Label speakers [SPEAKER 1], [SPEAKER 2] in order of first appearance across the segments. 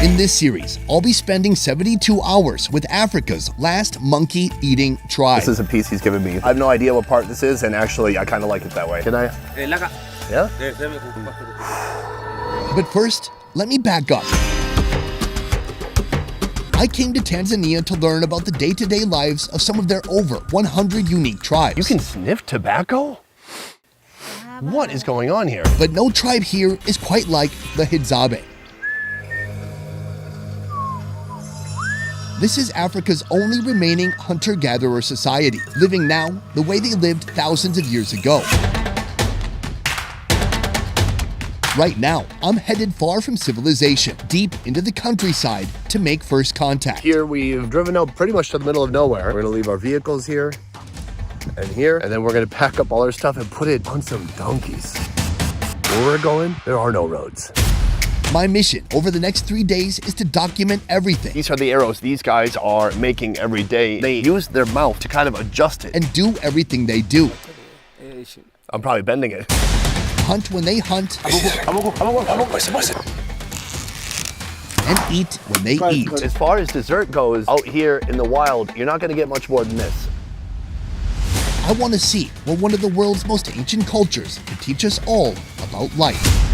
[SPEAKER 1] In this series, I'll be spending 72 hours with Africa's last monkey-eating tribe.
[SPEAKER 2] This is a piece he's given me. I have no idea what part this is, and actually, I kind of like it that way. Can I? Yeah?
[SPEAKER 1] But first, let me back up. I came to Tanzania to learn about the day-to-day lives of some of their over 100 unique tribes.
[SPEAKER 2] You can sniff tobacco? What is going on here?
[SPEAKER 1] But no tribe here is quite like the Hadzabe. This is Africa's only remaining hunter-gatherer society, living now the way they lived thousands of years ago. Right now, I'm headed far from civilization, deep into the countryside to make first contact.
[SPEAKER 2] Here we've driven out pretty much to the middle of nowhere. We're gonna leave our vehicles here and here, and then we're gonna pack up all our stuff and put it on some donkeys. Where we're going, there are no roads.
[SPEAKER 1] My mission over the next 3 days is to document everything.
[SPEAKER 2] These are the arrows these guys are making every day. They use their mouth to kind of adjust it.
[SPEAKER 1] And do everything they do.
[SPEAKER 2] I'm probably bending it.
[SPEAKER 1] Hunt when they hunt. And eat when they eat.
[SPEAKER 2] As far as dessert goes, out here in the wild, you're not gonna get much more than this.
[SPEAKER 1] I want to see what one of the world's most ancient cultures can teach us all about life.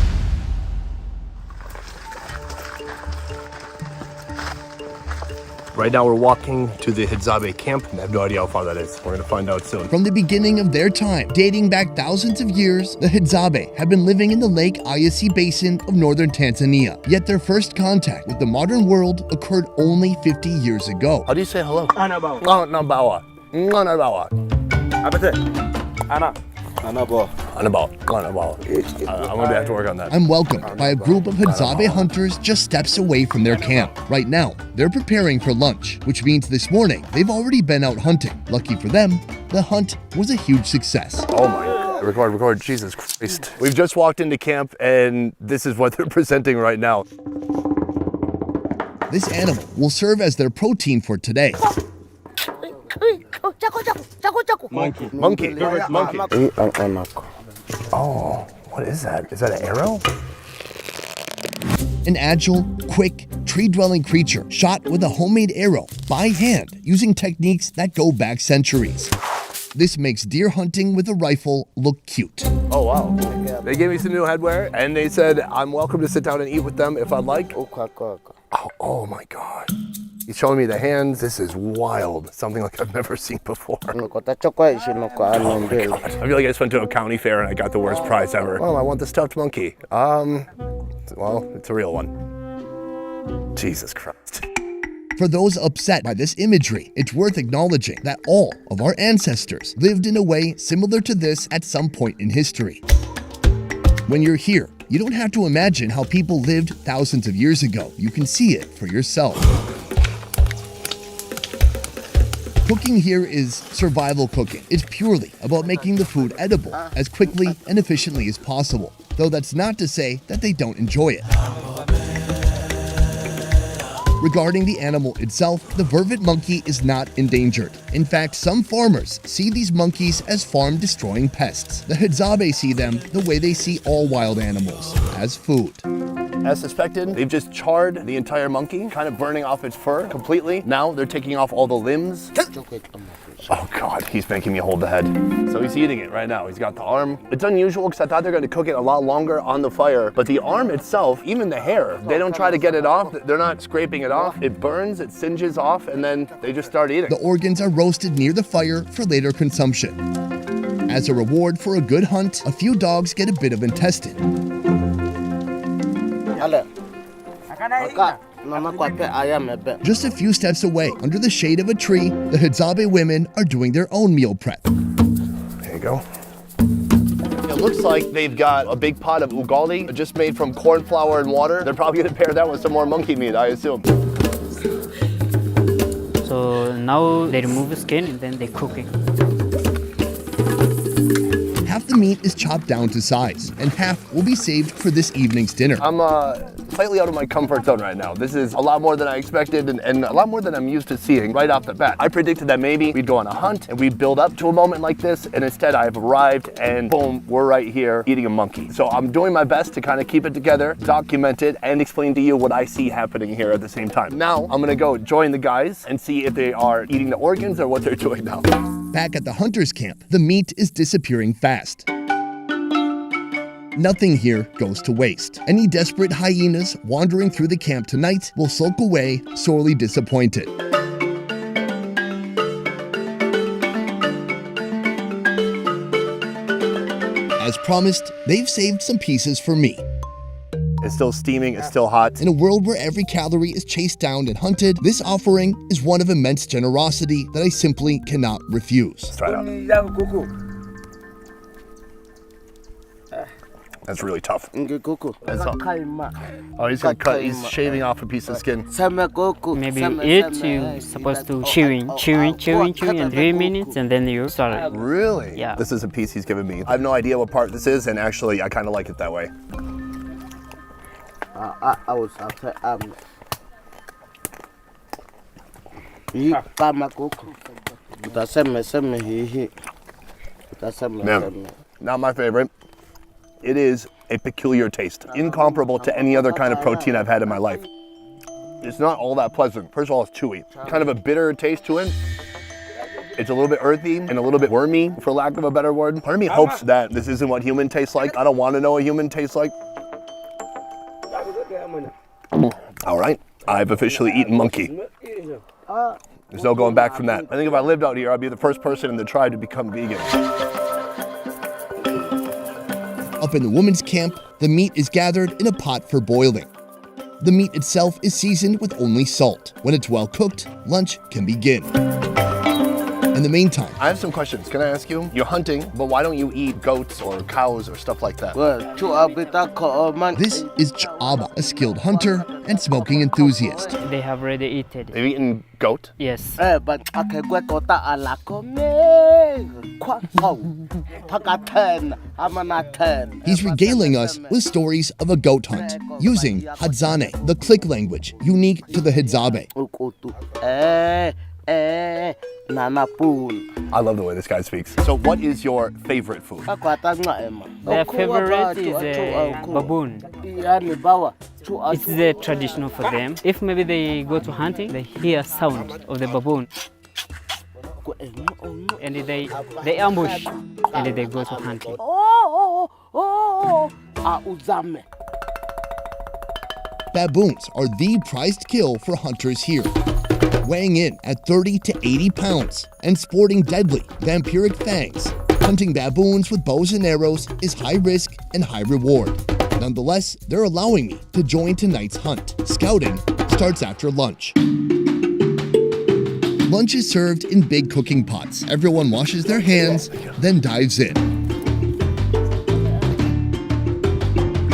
[SPEAKER 2] Right now we're walking to the Hadzabe camp, and I have no idea how far that is. We're gonna find out soon.
[SPEAKER 1] From the beginning of their time, dating back thousands of years, the Hadzabe have been living in the Lake Eyasi Basin of northern Tanzania. Yet their first contact with the modern world occurred only 50 years ago.
[SPEAKER 2] How do you say hello?
[SPEAKER 3] Anabawa.
[SPEAKER 2] Anabawa. Anabawa.
[SPEAKER 3] Apa tu? Anabawa.
[SPEAKER 2] Anabawa. I'm gonna have to work on that.
[SPEAKER 1] I'm welcomed by a group of Hadzabe hunters just steps away from their camp. Right now, they're preparing for lunch, which means this morning they've already been out hunting. Lucky for them, the hunt was a huge success.
[SPEAKER 2] Oh my God. Record. Jesus Christ. We've just walked into camp, and this is what they're presenting right now.
[SPEAKER 1] This animal will serve as their protein for today.
[SPEAKER 3] Monkey.
[SPEAKER 2] Monkey. Oh, what is that? Is that an arrow?
[SPEAKER 1] An agile, quick, tree-dwelling creature shot with a homemade arrow by hand using techniques that go back centuries. This makes deer hunting with a rifle look cute.
[SPEAKER 2] Oh, wow. They gave me some new headwear, and they said I'm welcome to sit down and eat with them if I'd like. Oh my God. He's showing me the hands. This is wild. Something like I've never seen before. Oh my God. I feel like I just went to a county fair and I got the worst prize ever. Oh, I want the stuffed monkey. Well, it's a real one. Jesus Christ.
[SPEAKER 1] For those upset by this imagery, it's worth acknowledging that all of our ancestors lived in a way similar to this at some point in history. When you're here, you don't have to imagine how people lived thousands of years ago. You can see it for yourself. Cooking here is survival cooking. It's purely about making the food edible as quickly and efficiently as possible, though that's not to say that they don't enjoy it. Regarding the animal itself, the vervet monkey is not endangered. In fact, some farmers see these monkeys as farm-destroying pests. The Hadzabe see them the way they see all wild animals, as food.
[SPEAKER 2] As suspected, they've just charred the entire monkey, kind of burning off its fur completely. Now they're taking off all the limbs. Oh God, he's making me hold the head. So he's eating it right now. He's got the arm. It's unusual because I thought they're going to cook it a lot longer on the fire, but the arm itself, even the hair, they don't try to get it off. They're not scraping it off. It burns, it singes off, and then they just start eating.
[SPEAKER 1] The organs are roasted near the fire for later consumption. As a reward for a good hunt, a few dogs get a bit of intestine. Just a few steps away, under the shade of a tree, the Hadzabe women are doing their own meal prep.
[SPEAKER 2] There you go. It looks like they've got a big pot of ugali just made from corn flour and water. They're probably going to pair that with some more monkey meat, I assume.
[SPEAKER 4] So now they remove the skin and then they cook it.
[SPEAKER 1] Half the meat is chopped down to size, and half will be saved for this evening's dinner.
[SPEAKER 2] I'm slightly out of my comfort zone right now. This is a lot more than I expected and a lot more than I'm used to seeing right off the bat. I predicted that maybe we'd go on a hunt and we'd build up to a moment like this, and instead I've arrived and boom, we're right here eating a monkey. So I'm doing my best to kind of keep it together, document it, and explain to you what I see happening here at the same time. Now I'm gonna go join the guys and see if they are eating the organs or what they're doing now.
[SPEAKER 1] Back at the hunter's camp, the meat is disappearing fast. Nothing here goes to waste. Any desperate hyenas wandering through the camp tonight will sulk away, sorely disappointed. As promised, they've saved some pieces for me.
[SPEAKER 2] It's still steaming, it's still hot.
[SPEAKER 1] In a world where every calorie is chased down and hunted, this offering is one of immense generosity that I simply cannot refuse.
[SPEAKER 2] Let's try it out. That's really tough. That's all. Oh, he's gonna cut, he's shaving off a piece of skin.
[SPEAKER 4] Maybe you eat, you're supposed to chewing, and 3 minutes, and then you swallow.
[SPEAKER 2] Really?
[SPEAKER 4] Yeah.
[SPEAKER 2] This is a piece he's given me. I have no idea what part this is, and actually I kind of like it that way.
[SPEAKER 5] I was after
[SPEAKER 2] Man, not my favorite. It is a peculiar taste, incomparable to any other kind of protein I've had in my life. It's not all that pleasant. First of all, it's chewy. Kind of a bitter taste to it. It's a little bit earthy and a little bit wormy, for lack of a better word. Part of me hopes that this isn't what human tastes like. I don't want to know what human tastes like. All right, I've officially eaten monkey. There's no going back from that. I think if I lived out here, I'd be the first person in the tribe to become vegan.
[SPEAKER 1] Up in the women's camp, the meat is gathered in a pot for boiling. The meat itself is seasoned with only salt. When it's well cooked, lunch can begin. In the meantime,
[SPEAKER 2] I have some questions. Can I ask you? You're hunting, but why don't you eat goats or cows or stuff like that?
[SPEAKER 1] this is Ch'aba, a skilled hunter and smoking enthusiast.
[SPEAKER 4] They have already eaten.
[SPEAKER 2] They've eaten goat?
[SPEAKER 4] Yes.
[SPEAKER 1] He's regaling us with stories of a goat hunt using Hadzane, the click language unique to the Hadzabe.
[SPEAKER 2] I love the way this guy speaks. So what is your favorite food?
[SPEAKER 4] Their favorite is a baboon. It's the traditional for them. If maybe they go to hunting, they hear sound of the baboon. And they ambush and they go to hunting.
[SPEAKER 1] Baboons are the prized kill for hunters here, weighing in at 30 to 80 pounds and sporting deadly vampiric fangs. Hunting baboons with bows and arrows is high risk and high reward. Nonetheless, they're allowing me to join tonight's hunt. Scouting starts after lunch. Lunch is served in big cooking pots. Everyone washes their hands, then dives in.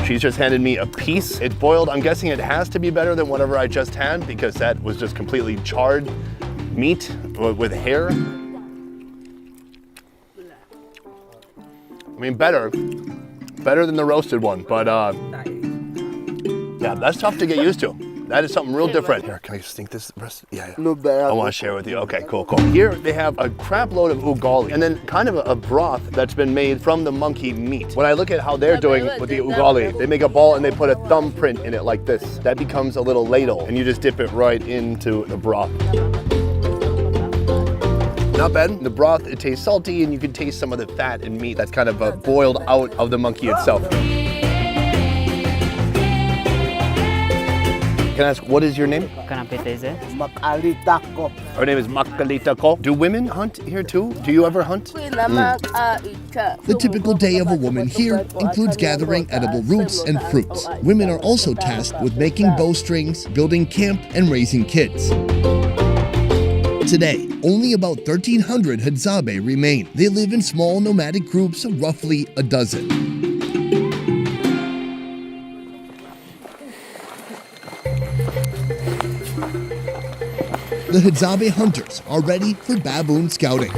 [SPEAKER 2] She's just handed me a piece. It's boiled. I'm guessing it has to be better than whatever I just had because that was just completely charred meat with hair. I mean, better than the roasted one, but yeah, that's tough to get used to. That is something real different. Here, can I just think this rest? Yeah. I want to share with you. Okay, cool. Here they have a crap load of ugali and then kind of a broth that's been made from the monkey meat. When I look at how they're doing with the ugali, they make a ball and they put a thumbprint in it like this. That becomes a little ladle and you just dip it right into the broth. Not bad. The broth, it tastes salty and you can taste some of the fat and meat that's kind of boiled out of the monkey itself. Can I ask, what is your name?
[SPEAKER 4] Kanapeteze.
[SPEAKER 2] Her name is Makalita Ko. Do women hunt here too? Do you ever hunt?
[SPEAKER 1] The typical day of a woman here includes gathering edible roots and fruits. Women are also tasked with making bowstrings, building camp, and raising kids. Today, only about 1,300 Hadzabe remain. They live in small nomadic groups of roughly a dozen. The Hadzabe hunters are ready for baboon scouting.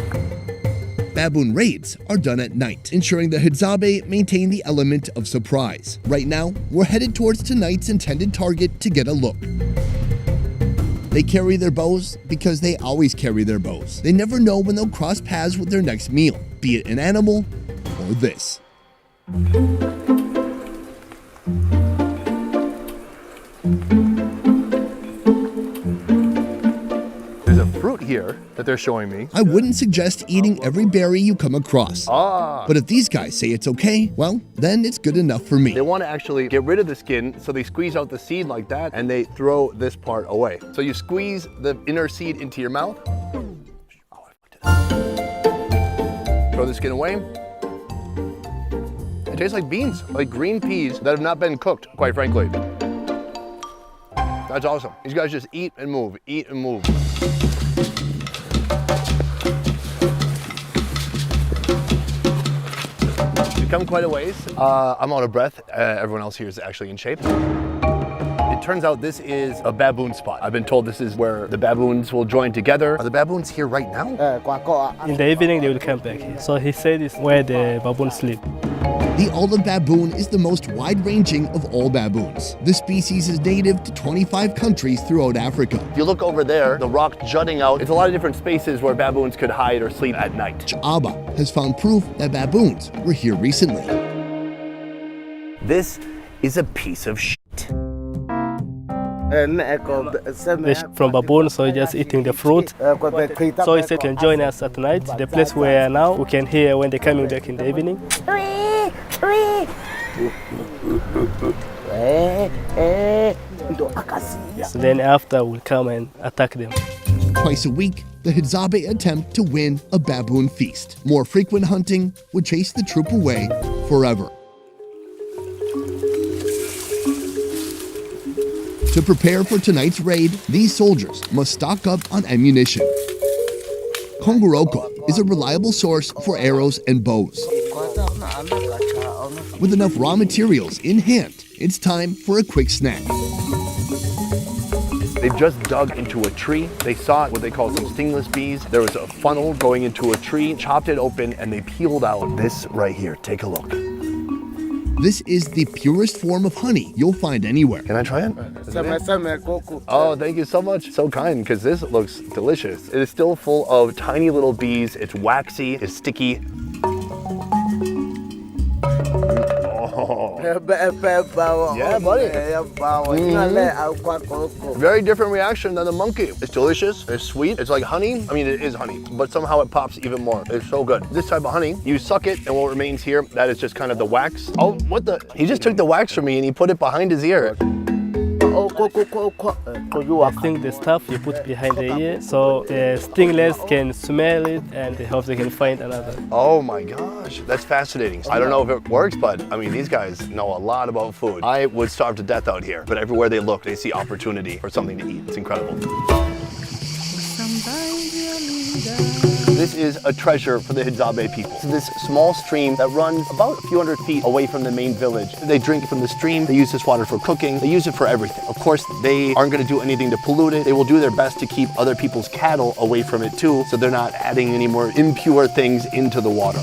[SPEAKER 1] Baboon raids are done at night, ensuring the Hadzabe maintain the element of surprise. Right now, we're headed towards tonight's intended target to get a look. They carry their bows because they always carry their bows. They never know when they'll cross paths with their next meal, be it an animal or this.
[SPEAKER 2] There's a fruit here that they're showing me.
[SPEAKER 1] I wouldn't suggest eating every berry you come across. But if these guys say it's okay, well, then it's good enough for me.
[SPEAKER 2] They want to actually get rid of the skin, so they squeeze out the seed like that, and they throw this part away. So you squeeze the inner seed into your mouth. Throw the skin away. It tastes like beans, like green peas that have not been cooked, quite frankly. That's awesome. These guys just eat and move, eat and move. We've come quite a ways. I'm out of breath. Everyone else here is actually in shape. It turns out this is a baboon spot. I've been told this is where the baboons will join together. Are the baboons here right now?
[SPEAKER 5] In the evening, they will come back here. So he said it's where the baboons sleep.
[SPEAKER 1] The olive baboon is the most wide-ranging of all baboons. This species is native to 25 countries throughout Africa.
[SPEAKER 2] If you look over there, the rock jutting out, it's a lot of different spaces where baboons could hide or sleep at night.
[SPEAKER 1] Ch'aba has found proof that baboons were here recently.
[SPEAKER 2] This is a piece of shit.
[SPEAKER 5] They're from baboon, so just eating the fruit. So he said, can join us at night. The place we are now, we can hear when they're coming back in the evening. So then after, we'll come and attack them.
[SPEAKER 1] Twice a week, the Hadzabe attempt to win a baboon feast. More frequent hunting would chase the troop away forever. To prepare for tonight's raid, these soldiers must stock up on ammunition. Kongoroko is a reliable source for arrows and bows. With enough raw materials in hand, it's time for a quick snack.
[SPEAKER 2] They've just dug into a tree. They saw what they call some stingless bees. There was a funnel going into a tree, chopped it open, and they peeled out this right here. Take a look.
[SPEAKER 1] This is the purest form of honey you'll find anywhere.
[SPEAKER 2] Can I try it? Oh, thank you so much. So kind, because this looks delicious. It is still full of tiny little bees. It's waxy, it's sticky. Oh. Yeah, buddy. Very different reaction than the monkey. It's delicious, it's sweet, it's like honey. I mean, it is honey, but somehow it pops even more. It's so good. This type of honey, you suck it, and what remains here, that is just kind of the wax. Oh, what the? He just took the wax from me and he put it behind his ear.
[SPEAKER 5] I think the stuff you put behind the ear, so the stingless can smell it and they hope they can find another.
[SPEAKER 2] Oh my gosh, that's fascinating. I don't know if it works, but I mean, these guys know a lot about food. I would starve to death out here, but everywhere they look, they see opportunity for something to eat. It's incredible. This is a treasure for the Hadzabe people. It's this small stream that runs about a few hundred feet away from the main village. They drink from the stream, they use this water for cooking, they use it for everything. Of course, they aren't gonna do anything to pollute it. They will do their best to keep other people's cattle away from it too, so they're not adding any more impure things into the water.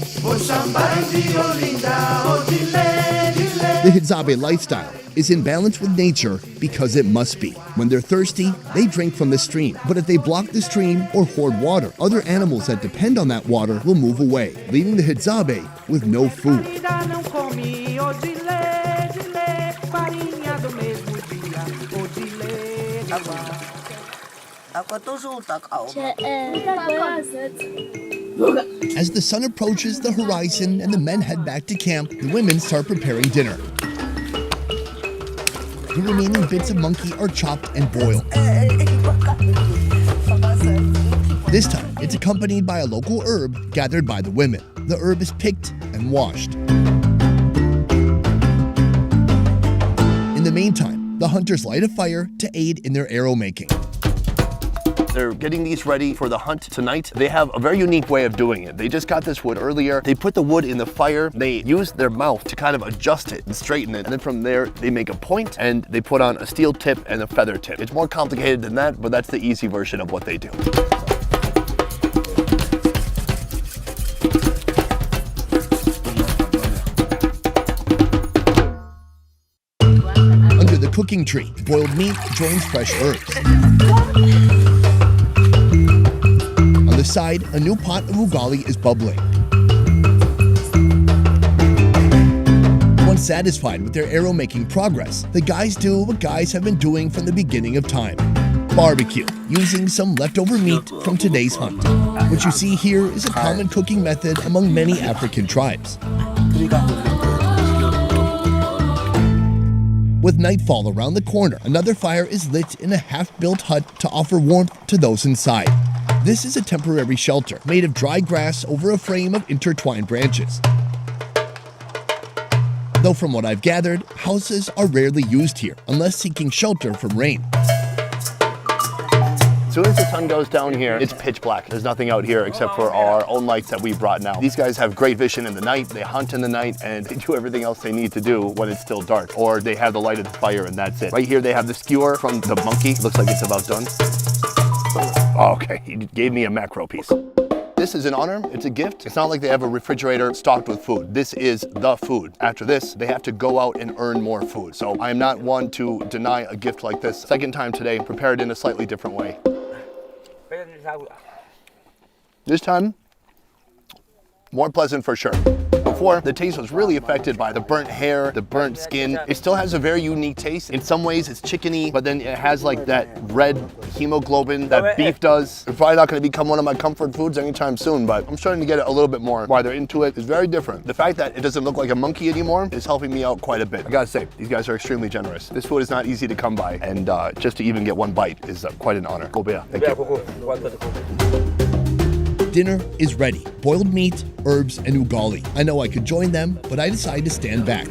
[SPEAKER 1] The Hadzabe lifestyle is in balance with nature because it must be. When they're thirsty, they drink from the stream. But if they block the stream or hoard water, other animals that depend on that water will move away, leaving the Hadzabe with no food. As the sun approaches the horizon and the men head back to camp, the women start preparing dinner. The remaining bits of monkey are chopped and boiled. This time, it's accompanied by a local herb gathered by the women. The herb is picked and washed. In the meantime, the hunters light a fire to aid in their arrow making.
[SPEAKER 2] They're getting these ready for the hunt tonight. They have a very unique way of doing it. They just got this wood earlier. They put the wood in the fire. They use their mouth to kind of adjust it and straighten it. And then from there, they make a point and they put on a steel tip and a feather tip. It's more complicated than that, but that's the easy version of what they do.
[SPEAKER 1] cooking tree. Boiled meat joins fresh herbs. On the side, a new pot of ugali is bubbling. Once satisfied with their arrow making progress, the guys do what guys have been doing from the beginning of time. Barbecue, using some leftover meat from today's hunt. What you see here is a common cooking method among many African tribes. With nightfall around the corner, another fire is lit in a half-built hut to offer warmth to those inside. This is a temporary shelter made of dry grass over a frame of intertwined branches. Though from what I've gathered, houses are rarely used here unless seeking shelter from rain.
[SPEAKER 2] As soon as the sun goes down here, it's pitch black. There's nothing out here except for our own lights that we brought now. These guys have great vision in the night, they hunt in the night, and they do everything else they need to do when it's still dark. Or they have the light of the fire and that's it. Right here they have the skewer from the monkey. Looks like it's about done. Oh, okay, he gave me a macro piece. This is an honor, it's a gift. It's not like they have a refrigerator stocked with food. This is the food. After this, they have to go out and earn more food. So I am not one to deny a gift like this. Second time today, prepared in a slightly different way. This time, more pleasant for sure. Before, the taste was really affected by the burnt hair, the burnt skin. It still has a very unique taste. In some ways, it's chickeny, but then it has like that red hemoglobin that beef does. It's probably not gonna become one of my comfort foods anytime soon, but I'm starting to get it a little bit more. Why they're into it is very different. The fact that it doesn't look like a monkey anymore is helping me out quite a bit. I gotta say, these guys are extremely generous. This food is not easy to come by, and just to even get one bite is quite an honor. Gobea, thank you.
[SPEAKER 1] Dinner is ready. Boiled meat, herbs, and ugali. I know I could join them, but I decide to stand back.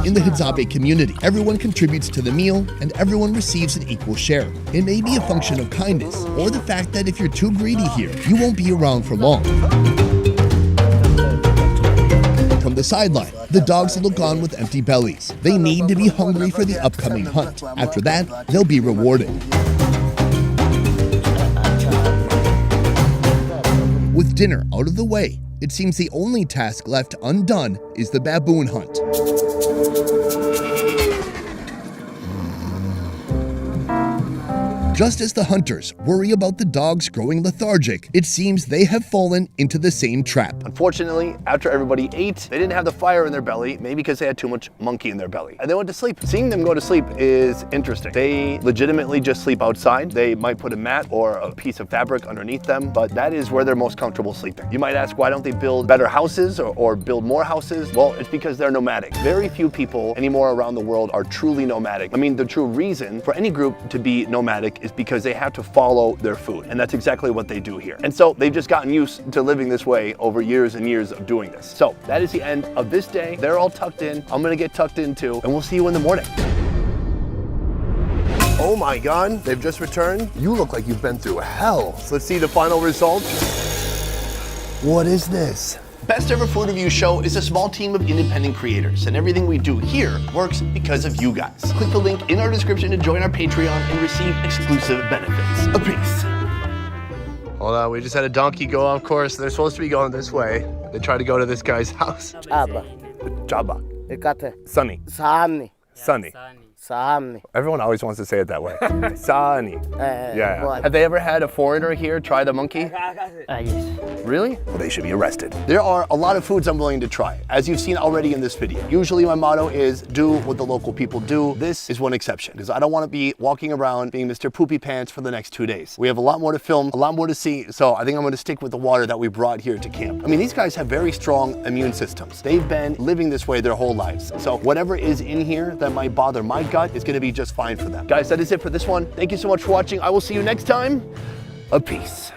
[SPEAKER 1] In the Hadzabe community, everyone contributes to the meal and everyone receives an equal share. It may be a function of kindness or the fact that if you're too greedy here, you won't be around for long. From the sideline, the dogs look on with empty bellies. They need to be hungry for the upcoming hunt. After that, they'll be rewarded. With dinner out of the way, it seems the only task left undone is the baboon hunt. Just as the hunters worry about the dogs growing lethargic, it seems they have fallen into the same trap.
[SPEAKER 2] Unfortunately, after everybody ate, they didn't have the fire in their belly, maybe because they had too much monkey in their belly, and they went to sleep. Seeing them go to sleep is interesting. They legitimately just sleep outside. They might put a mat or a piece of fabric underneath them, but that is where they're most comfortable sleeping. You might ask, why don't they build better houses or build more houses? Well, it's because they're nomadic. Very few people anymore around the world are truly nomadic. I mean, the true reason for any group to be nomadic is because they have to follow their food, and that's exactly what they do here. And so they've just gotten used to living this way over years and years of doing this. So that is the end of this day. They're all tucked in. I'm gonna get tucked in too, and we'll see you in the morning. Oh my God, they've just returned. You look like you've been through hell. So let's see the final results. What is this? Best Ever Food Review Show is a small team of independent creators, and everything we do here works because of you guys. Click the link in our description to join our Patreon and receive exclusive benefits. A peace. Hold on, we just had a donkey go off course. They're supposed to be going this way. They tried to go to this guy's house. Jabba. Sunny. Sunny. Everyone always wants to say it that way. Sunny. Yeah. Have they ever had a foreigner here try the monkey?
[SPEAKER 4] Yes.
[SPEAKER 2] Really? Well, they should be arrested. There are a lot of foods I'm willing to try, as you've seen already in this video. Usually my motto is do what the local people do. This is one exception, because I don't want to be walking around being Mr. Poopy Pants for the next 2 days. We have a lot more to film, a lot more to see, so I think I'm going to stick with the water that we brought here to camp. I mean, these guys have very strong immune systems. They've been living this way their whole lives. So whatever is in here that might bother my gut is going to be just fine for them. Guys, that is it for this one. Thank you so much for watching. I will see you next time. A peace.